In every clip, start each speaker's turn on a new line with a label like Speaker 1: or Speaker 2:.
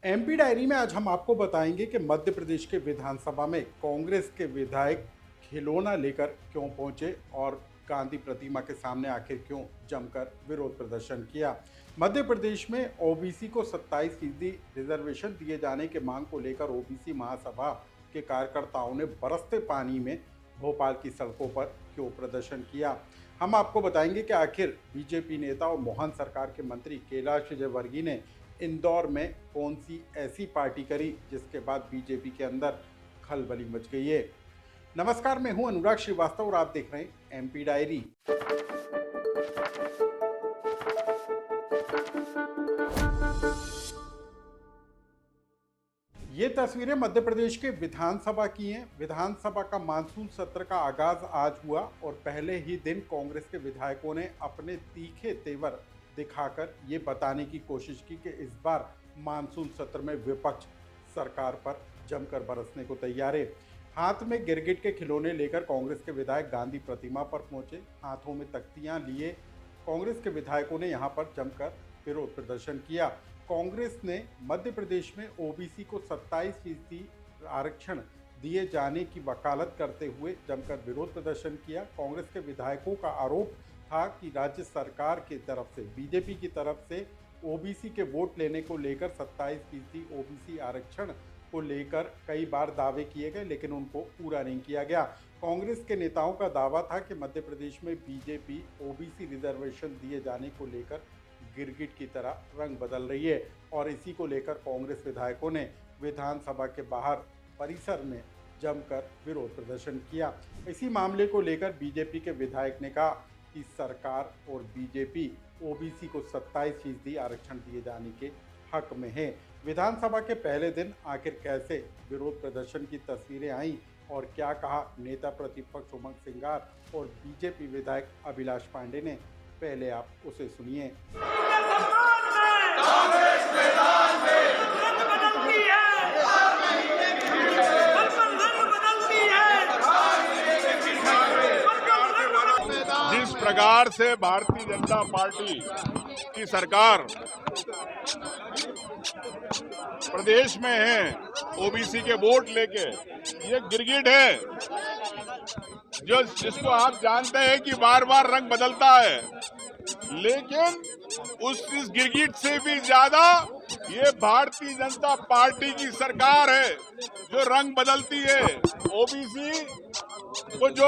Speaker 1: MP diary में आज हम आपको बताएंगे कि मध्य प्रदेश के विधानसभा में कांग्रेस के विधायक खिलौना लेकर क्यों पहुंचे और गांधी प्रतिमा के सामने आखिर क्यों जमकर विरोध प्रदर्शन किया। मध्य प्रदेश में ओबीसी को 27% रिजर्वेशन दिए जाने के मांग को लेकर ओबीसी महासभा के कार्यकर्ताओं ने बरसते पानी में भोपाल की सड़कों पर क्यों प्रदर्शन किया। हम आपको बताएंगे कि आखिर बीजेपी नेता और मोहन सरकार के मंत्री कैलाश विजयवर्गीय ने इंदौर में कौन सी ऐसी पार्टी करी जिसके बाद बीजेपी के अंदर खलबली मच गई है। नमस्कार, मैं हूं अनुराग श्रीवास्तव और आप देख रहे हैं एमपी डायरी। ये तस्वीरें मध्य प्रदेश के विधानसभा की हैं। विधानसभा का मानसून सत्र का आगाज आज हुआ और पहले ही दिन कांग्रेस के विधायकों ने अपने तीखे तेवर दिखाकर ये बताने की कोशिश की कि इस बार मानसून सत्र में विपक्ष सरकार पर जमकर बरसने को तैयार है। हाथ में गिरगिट के खिलौने लेकर कांग्रेस के विधायक गांधी प्रतिमा पर पहुंचे। हाथों में तख्तियां लिए कांग्रेस के विधायकों ने यहां पर जमकर विरोध प्रदर्शन किया। कांग्रेस ने मध्य प्रदेश में ओबीसी को 27% आरक्षण दिए जाने की वकालत करते हुए जमकर विरोध प्रदर्शन किया। कांग्रेस के विधायकों का आरोप था कि राज्य सरकार की तरफ से, बीजेपी की तरफ से ओबीसी के वोट लेने को लेकर 27% ओबीसी आरक्षण को लेकर कई बार दावे किए गए, लेकिन उनको पूरा नहीं किया गया। कांग्रेस के नेताओं का दावा था कि मध्य प्रदेश में बीजेपी ओबीसी रिजर्वेशन दिए जाने को लेकर गिरगिट की तरह रंग बदल रही है और इसी को लेकर कांग्रेस विधायकों ने विधानसभा के बाहर परिसर में जमकर विरोध प्रदर्शन किया। इसी मामले को लेकर बीजेपी के विधायक ने कहा कि सरकार और बीजेपी ओबीसी को 27% आरक्षण दिए जाने के हक में है। विधानसभा के पहले दिन आखिर कैसे विरोध प्रदर्शन की तस्वीरें आई और क्या कहा नेता प्रतिपक्ष उमंग सिंगार और बीजेपी विधायक अभिलाष पांडे ने, पहले आप उसे सुनिए।
Speaker 2: जिस प्रकार से भारतीय जनता पार्टी की सरकार प्रदेश में है ओबीसी के वोट लेके, ये गिरगिट है जो जिसको आप जानते हैं कि बार बार रंग बदलता है, लेकिन इस गिरगिट से भी ज्यादा ये भारतीय जनता पार्टी की सरकार है जो रंग बदलती है। ओबीसी को जो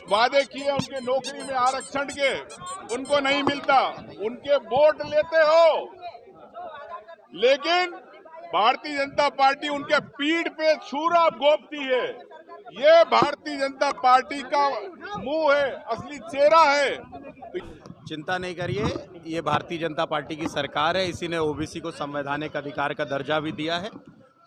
Speaker 2: वादे किए उनके नौकरी में आरक्षण के, उनको नहीं मिलता, उनके वोट लेते हो, लेकिन भारतीय जनता पार्टी उनके पीठ पे छुरा घोंपती है। ये भारतीय जनता पार्टी का मुंह है, असली चेहरा है।
Speaker 3: चिंता नहीं करिए, ये भारतीय जनता पार्टी की सरकार है, इसी ने ओबीसी को संवैधानिक अधिकार का दर्जा भी दिया है।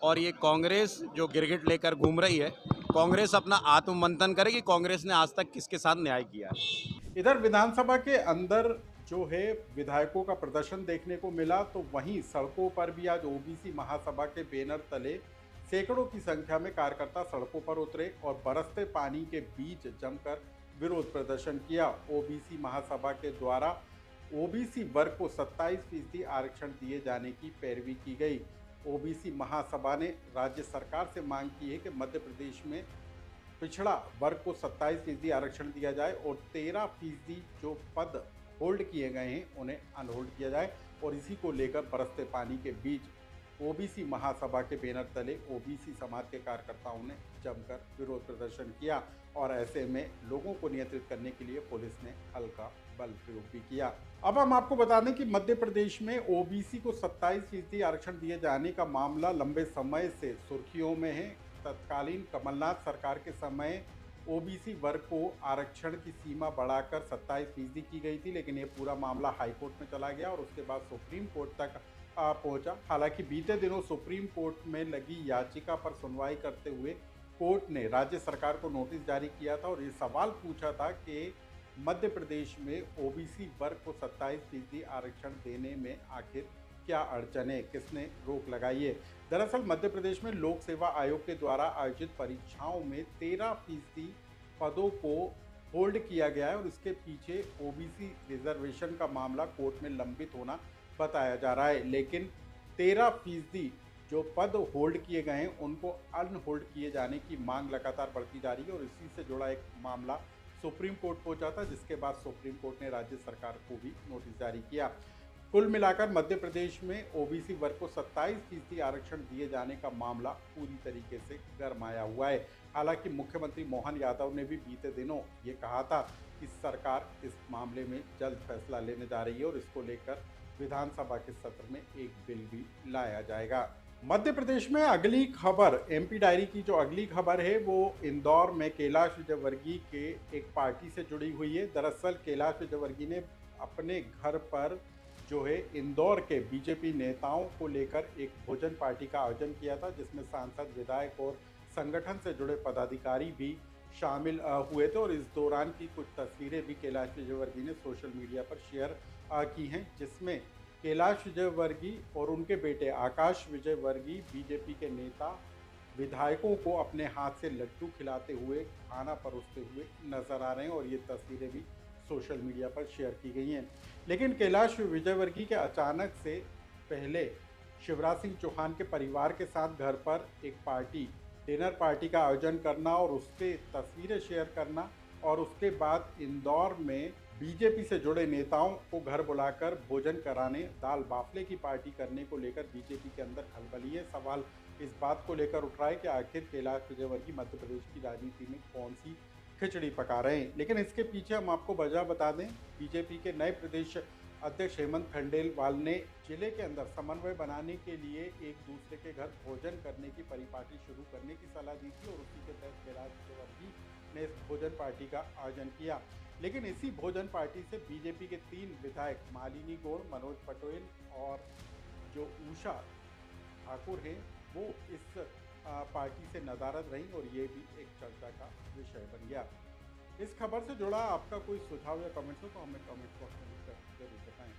Speaker 3: और ये कांग्रेस जो गिरगिट लेकर घूम रही है, कांग्रेस अपना आत्ममंथन करे कि कांग्रेस ने आज तक किसके साथ न्याय किया है।
Speaker 1: इधर विधानसभा के अंदर जो है विधायकों का प्रदर्शन देखने को मिला, तो वहीं सड़कों पर भी आज ओबीसी महासभा के बैनर तले सैकड़ों की संख्या में कार्यकर्ता सड़कों पर उतरे और बरसते पानी के बीच जमकर विरोध प्रदर्शन किया। ओबीसी महासभा के द्वारा ओबीसी वर्ग को 27% आरक्षण दिए जाने की पैरवी की गई। ओबीसी महासभा ने राज्य सरकार से मांग की है कि मध्य प्रदेश में पिछड़ा वर्ग को 27% आरक्षण दिया जाए और 13% जो पद होल्ड किए गए हैं उन्हें अनहोल्ड किया जाए। और इसी को लेकर बरसते पानी के बीच ओबीसी महासभा के बैनर तले ओबीसी समाज के कार्यकर्ताओं ने जमकर विरोध प्रदर्शन किया और ऐसे में लोगों को नियंत्रित करने के लिए पुलिस ने हल्का बल प्रयोग भी किया। अब हम आपको बता दें कि मध्य प्रदेश में ओबीसी को 27% आरक्षण दिए जाने का मामला लंबे समय से सुर्खियों में है। तत्कालीन कमलनाथ सरकार के समय ओबीसी वर्ग को आरक्षण की सीमा बढ़ाकर 27% की गई थी, लेकिन ये पूरा मामला हाईकोर्ट में चला गया और उसके बाद सुप्रीम कोर्ट तक पहुंचा। हालांकि बीते दिनों सुप्रीम कोर्ट में लगी याचिका पर सुनवाई करते हुए कोर्ट ने राज्य सरकार को नोटिस जारी किया था और ये सवाल पूछा था कि मध्य प्रदेश में ओबीसी वर्ग को 27% आरक्षण देने में आखिर क्या अड़चन है, किसने रोक लगाई है। दरअसल मध्य प्रदेश में लोक सेवा आयोग के द्वारा आयोजित परीक्षाओं में 13% पदों को होल्ड किया गया है और इसके पीछे ओबीसी रिजर्वेशन का मामला कोर्ट में लंबित होना बताया जा रहा है। लेकिन 13% जो पद होल्ड किए गए हैं उनको अनहोल्ड किए जाने की मांग लगातार बढ़ती जा रही है और इसी से जुड़ा एक मामला सुप्रीम कोर्ट पहुंचा था, जिसके बाद सुप्रीम कोर्ट ने राज्य सरकार को भी नोटिस जारी किया। कुल मिलाकर मध्य प्रदेश में ओबीसी वर्ग को 27% आरक्षण दिए जाने का मामला पूरी तरीके से गरमाया हुआ है। हालांकि मुख्यमंत्री मोहन यादव ने भी बीते दिनों ये कहा था कि सरकार इस मामले में जल्द फैसला लेने जा रही है और इसको लेकर विधानसभा के सत्र में एक बिल भी लाया जाएगा। मध्य प्रदेश में अगली खबर, एमपी डायरी की जो अगली खबर है वो इंदौर में कैलाश विजयवर्गीय के एक पार्टी से जुड़ी हुई है। दरअसल कैलाश विजयवर्गीय ने अपने घर पर जो है इंदौर के बीजेपी नेताओं को लेकर एक भोजन पार्टी का आयोजन किया था, जिसमें सांसद, विधायक और संगठन से जुड़े पदाधिकारी भी शामिल हुए थे। और इस दौरान की कुछ तस्वीरें भी कैलाश विजयवर्गीय ने सोशल मीडिया पर शेयर की हैं, जिसमें कैलाश विजयवर्गीय और उनके बेटे आकाश विजयवर्गीय बीजेपी के नेता विधायकों को अपने हाथ से लड्डू खिलाते हुए, खाना परोसते हुए नजर आ रहे हैं और ये तस्वीरें भी सोशल मीडिया पर शेयर की गई हैं। लेकिन कैलाश विजयवर्गीय के अचानक से पहले शिवराज सिंह चौहान के परिवार के साथ घर पर एक पार्टी, डिनर पार्टी का आयोजन करना और उसके तस्वीरें शेयर करना और उसके बाद इंदौर में बीजेपी से जुड़े नेताओं को घर बुलाकर भोजन कराने, दाल बाफले की पार्टी करने को लेकर बीजेपी के अंदर खलबली है। सवाल इस बात को लेकर उठ रहा है कि आखिर कैलाश विजयवर्गीय मध्य प्रदेश की राजनीति में कौन सी खिचड़ी पका रहे हैं। लेकिन इसके पीछे हम आपको वजह बता दें, बीजेपी के नए प्रदेश अध्यक्ष हेमंत खंडेलवाल ने जिले के अंदर समन्वय बनाने के लिए एक दूसरे के घर भोजन करने की परिपाटी शुरू करने की सलाह दी थी और उसी के तहत कैलाश विजयवर्गीय ने इस भोजन पार्टी का आयोजन किया। लेकिन इसी भोजन पार्टी से बीजेपी के 3 विधायक मालिनी गौड़, मनोज पटेल और जो उषा ठाकुर हैं वो इस पार्टी से नदारद रहीं और ये भी एक चर्चा का विषय बन गया। इस खबर से जुड़ा आपका कोई सुझाव या कमेंट्स हो तो हमें कमेंट बॉक्स में लिखकर जरूर बताएं।